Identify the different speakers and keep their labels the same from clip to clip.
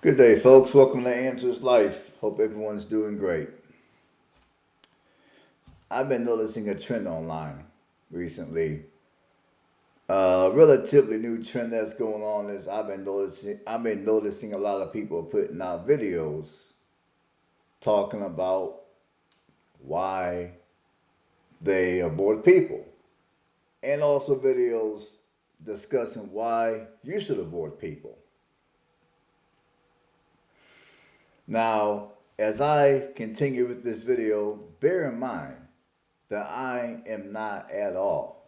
Speaker 1: Good day, folks. Welcome to Andrew's Life. Hope everyone's doing great. I've been noticing a trend online recently. A relatively new trend that's going on is I've been noticing a lot of people putting out videos talking about why they avoid people, and also videos discussing why you should avoid people. Now, as I continue with this video, bear in mind that I am not at all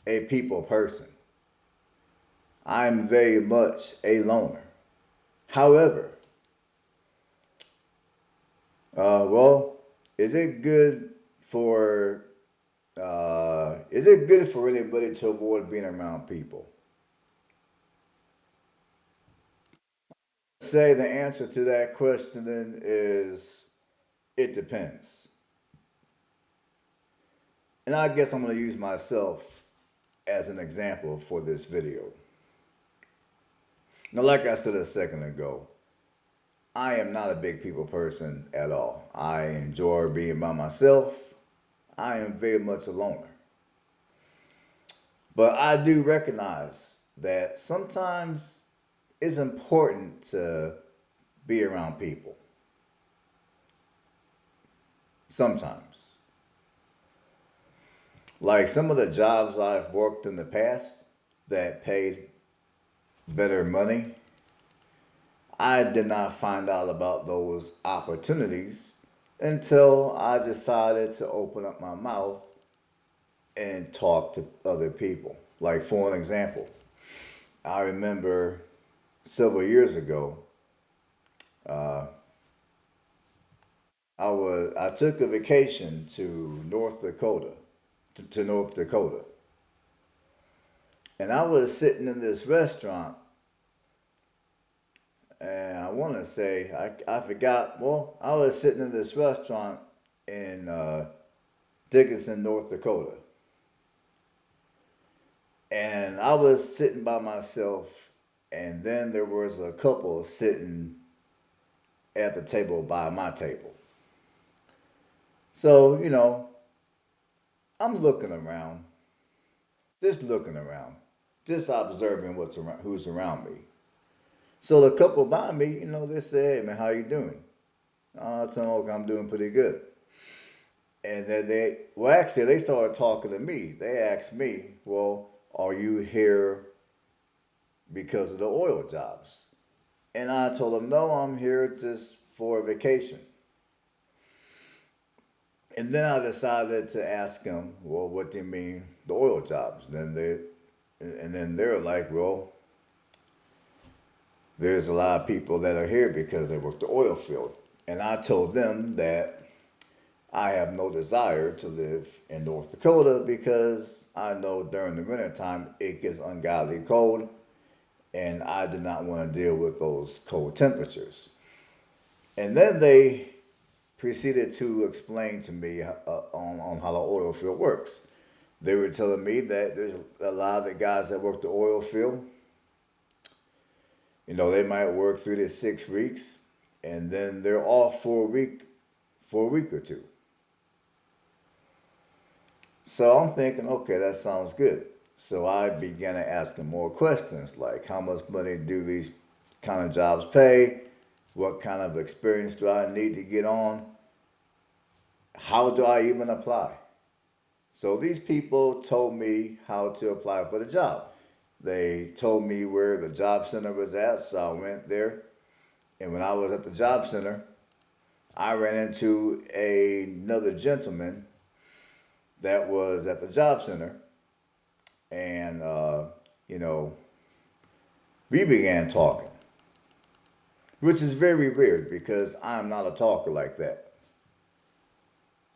Speaker 1: a people person. I'm very much a loner. However, well, is it good for anybody to avoid being around people? Say the answer to that question then is it depends. And I guess I'm going to use myself as an example for this video. Now, like I said a second ago, I am not a big people person at all. I enjoy being by myself. I am very much a loner. But I do recognize that sometimes it's important to be around people. Sometimes. Like some of the jobs I've worked in the past that paid better money, I did not find out about those opportunities until I decided to open up my mouth and talk to other people. Like, for an example, I remember several years ago, I took a vacation to North Dakota, to North Dakota, and I was sitting in this restaurant, and I want to say I forgot. Well, I was sitting in this restaurant in Dickinson, North Dakota, and I was sitting by myself, and then there was a couple sitting at the table by my table. So, I'm looking around, just observing who's around me. So the couple by me, they say, "Hey man, how you doing?" I tell them, "Okay, I'm doing pretty good." And then actually, they started talking to me. They asked me, "Well, are you here because of the oil jobs?" And I told them, "No, I'm here just for a vacation." And then I decided to ask them, "Well, what do you mean the oil jobs?" And then they're like, "Well, there's a lot of people that are here because they work the oil field." And I told them that I have no desire to live in North Dakota because I know during the wintertime it gets ungodly cold, and I did not want to deal with those cold temperatures. And then they proceeded to explain to me on how the oil field works. They were telling me that there's a lot of the guys that work the oil field, they might work 3 to 6 weeks, and then they're off for a week or two. So I'm thinking, okay, that sounds good. So I began to ask them more questions like how much money do these kind of jobs pay? What kind of experience do I need to get on? How do I even apply? So these people told me how to apply for the job. They told me where the job center was at, so I went there. And when I was at the job center, I ran into another gentleman that was at the job center, and you know, we began talking, which is very weird because I'm not a talker like that.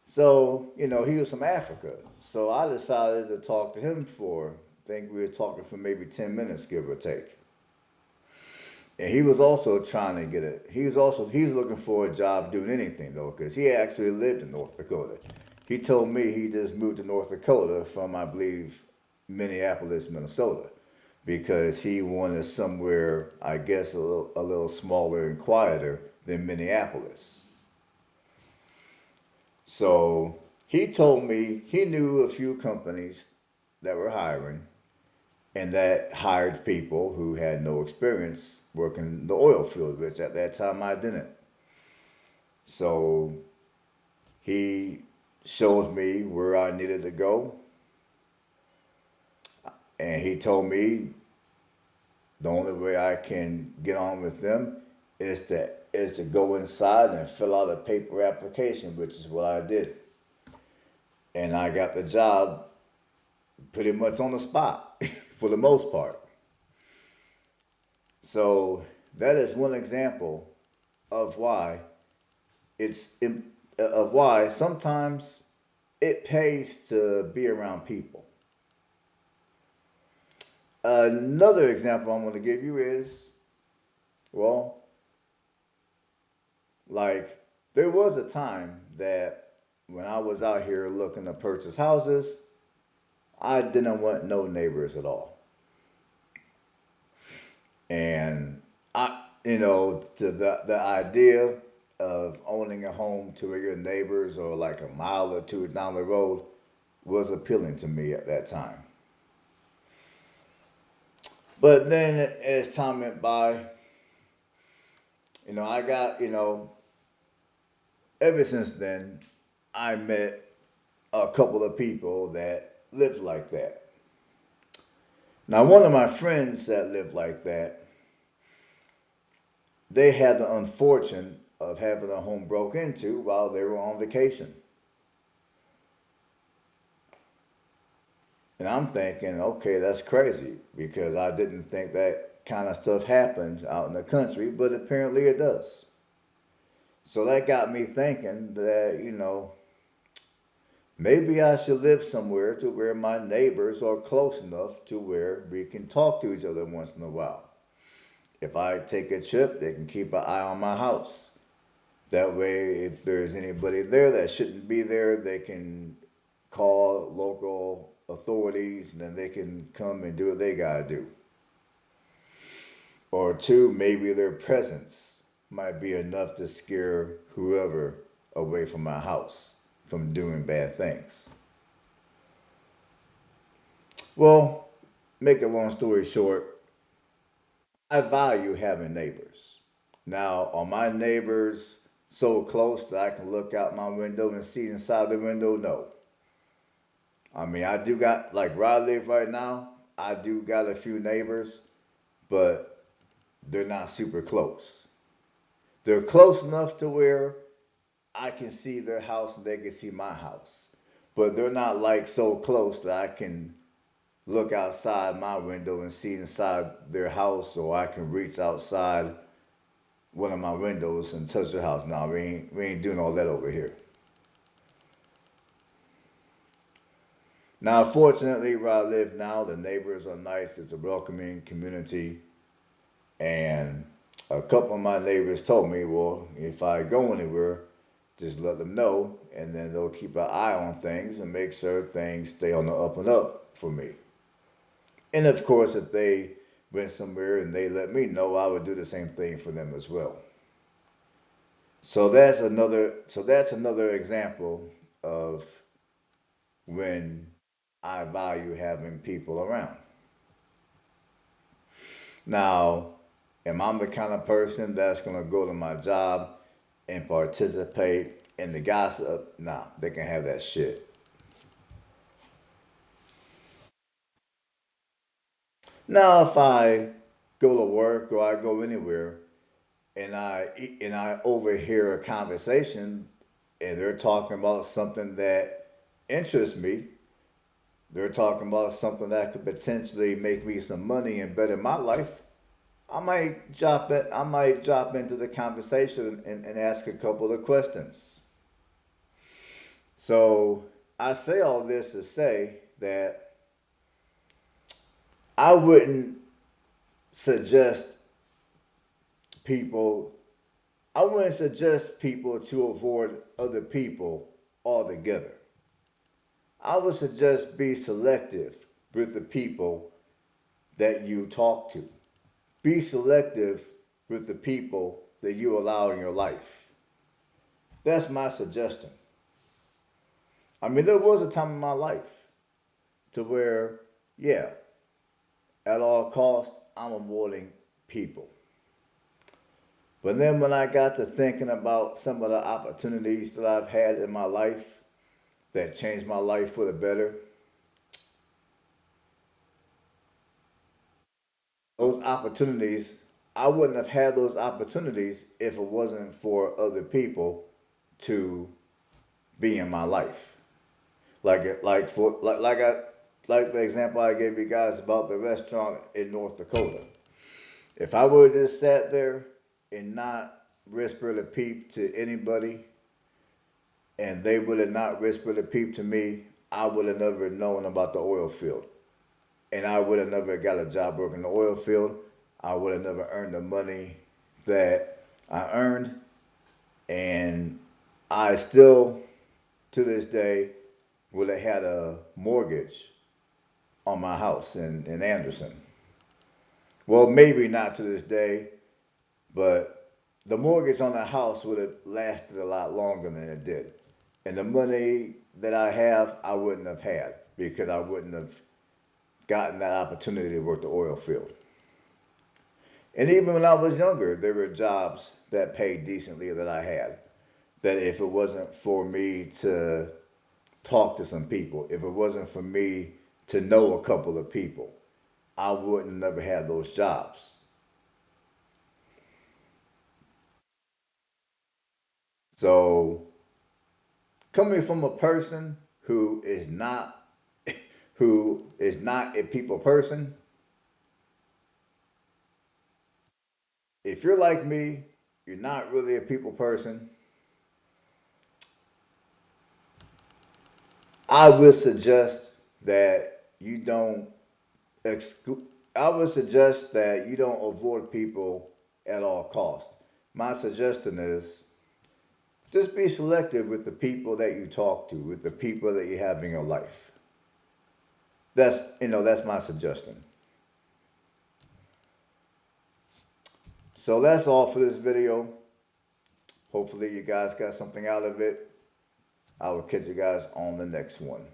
Speaker 1: So, he was from Africa. So I decided to talk to him I think we were talking for maybe 10 minutes, give or take. And he was also trying to he was looking for a job doing anything though, because he actually lived in North Dakota. He told me he just moved to North Dakota from, I believe, Minneapolis, Minnesota. because he wanted somewhere, I guess, a little smaller and quieter than Minneapolis. So he told me he knew a few companies that were hiring and that hired people who had no experience working the oil field, which at that time I didn't. So he showed me where I needed to go, and he told me the only way I can get on with them is to go inside and fill out a paper application, which is what I did. And I got the job pretty much on the spot for the most part. So that is one example of why of why sometimes it pays to be around people. Another example I'm going to give you is, well, like there was a time that when I was out here looking to purchase houses, I didn't want no neighbors at all. And the idea of owning a home to where your neighbors are like a mile or two down the road was appealing to me at that time. But then as time went by, I got, ever since then, I met a couple of people that lived like that. Now, one of my friends that lived like that, they had the unfortune of having a home broke into while they were on vacation. And I'm thinking, okay, that's crazy because I didn't think that kind of stuff happened out in the country, but apparently it does. So that got me thinking that, maybe I should live somewhere to where my neighbors are close enough to where we can talk to each other once in a while. If I take a trip, they can keep an eye on my house. That way, if there's anybody there that shouldn't be there, they can call local authorities and then they can come and do what they gotta do. Or two, maybe their presence might be enough to scare whoever away from my house from doing bad things. Well, make a long story short, I value having neighbors. Now, are my neighbors so close that I can look out my window and see inside the window? No. I mean, I do got, like where I live right now, I do got a few neighbors, but they're not super close. They're close enough to where I can see their house and they can see my house. But they're not like so close that I can look outside my window and see inside their house, or I can reach outside one of my windows and touch their house. Now we ain't doing all that over here. Now, fortunately, where I live now, the neighbors are nice. It's a welcoming community, and a couple of my neighbors told me, well, if I go anywhere, just let them know, and then they'll keep an eye on things and make sure things stay on the up and up for me. And of course, if they went somewhere and they let me know, I would do the same thing for them as well. So that's another example of when I value having people around. Now, am I the kind of person that's gonna go to my job and participate in the gossip? Nah, they can have that shit. Now, if I go to work or I go anywhere and I overhear a conversation and they're talking about something that interests me, they're talking about something that could potentially make me some money and better my life, I might drop into the conversation and ask a couple of questions. So I say all this to say that I wouldn't suggest people I wouldn't suggest people to avoid other people altogether. I would suggest be selective with the people that you talk to. Be selective with the people that you allow in your life. That's my suggestion. I mean, there was a time in my life to where, yeah, at all costs, I'm avoiding people. But then when I got to thinking about some of the opportunities that I've had in my life that changed my life for the better, those opportunities, I wouldn't have had those opportunities if it wasn't for other people to be in my life. Like the example I gave you guys about the restaurant in North Dakota. If I would have just sat there and not whispered a peep to anybody, and they would have not whispered a peep to me, I would have never known about the oil field. And I would have never got a job working in the oil field. I would have never earned the money that I earned. And I still, to this day, would have had a mortgage on my house in Anderson. Well, maybe not to this day, but the mortgage on the house would have lasted a lot longer than it did. And the money that I have, I wouldn't have had because I wouldn't have gotten that opportunity to work the oil field. And even when I was younger, there were jobs that paid decently that I had. That if it wasn't for me to talk to some people, if it wasn't for me to know a couple of people, I wouldn't never had those jobs. So coming from a person who is not a people person, if you're like me, you're not really a people person, I would suggest that you don't I would suggest that you don't avoid people at all costs. My suggestion is just be selective with the people that you talk to, with the people that you have in your life. That's my suggestion. So that's all for this video. Hopefully you guys got something out of it. I will catch you guys on the next one.